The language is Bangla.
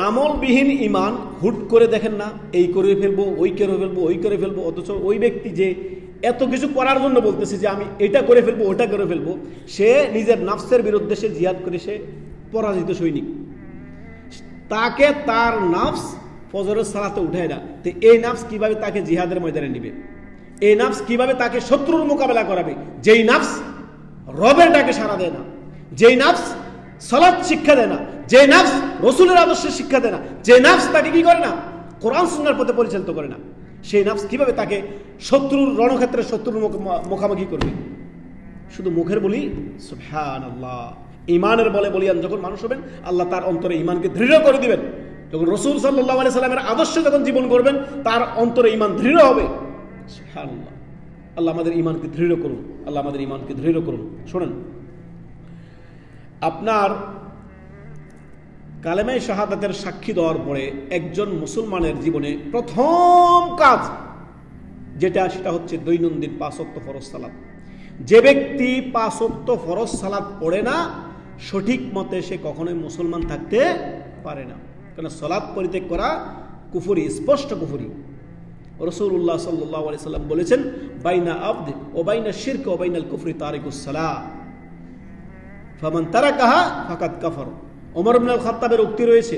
আমলবিহীন ইমান হুট করে দেখেন না, এই করে ফেলবো, ওই করে ফেলবো, ওই করে ফেলবো, অথচ ওই ব্যক্তি যে এত কিছু করার জন্য বলতেছে যে আমি এটা করে ফেলবো, ওটা করে ফেলবো, সে নিজের নাফসের বিরুদ্ধে সে জিহাদ করে সে পরাজিত সৈনিক। তাকে তার নাফস ফজরের সালাতে উঠায় না, তো এই নাফস কিভাবে তাকে জিহাদের ময়দানে নিবে? এই নাফস কিভাবে তাকে শত্রুর মোকাবেলা করাবে? যেই নাফস রবের ডাকে সাড়া দেয় না, যেই নাফস সালাত শিক্ষা দেয় না, যে নাফস রসুলের আদর্শের শিক্ষা দেয় না, যে নাফস তাকে কি করে না, কোরআন সুন্নাহর পথে পরিচালিত করে না, সেই নাফস কিভাবে তাকে শত্রুর রণক্ষেত্রে শত্রুর মুখামুখি করবে? শুধু মুখের বলি সুবহানাল্লাহ, ইমানের বলে বলিয়ান যখন মানুষ হবেন, আল্লাহ তার অন্তরে ইমানকে দৃঢ় করে দিবেন। যখন রসুল সাল্লাল্লাহু আলাইহি সাল্লামের আদর্শে যখন জীবন করবেন, তার অন্তরে ইমান দৃঢ় হবে। সুবহানাল্লাহ, আল্লাহ আমাদের ইমানকে দৃঢ় করুন, আল্লাহ আমাদের ইমানকে দৃঢ় করুন। শোনেন, আপনার কালেমায়ে শাহাদাতের সাক্ষী দেওয়ার পরে একজন মুসলমানের জীবনে প্রথম কাজ যেটা, সেটা হচ্ছে দৈনন্দিন 5 ওয়াক্ত ফরজ সালাত। যে ব্যক্তি 5 ওয়াক্ত ফরজ সালাত পড়ে না, সঠিক মতে সে কখনোই মুসলমান থাকতে পারে না। কারণ সালাত পরিত্যাগ করা কুফরি, স্পষ্ট কুফরি। রাসূলুল্লাহ সাল্লাল্লাহু আলাইহি সাল্লাম বলেছেন, বাইনা আবদ ও বাইনা শিরক ও বাইনাল কুফরি তারিকুস সালাহ ফামান তারাকাহা ফাকাদ কাফার। ওমর ইবনে আল খাত্তাবের উক্তি রয়েছে,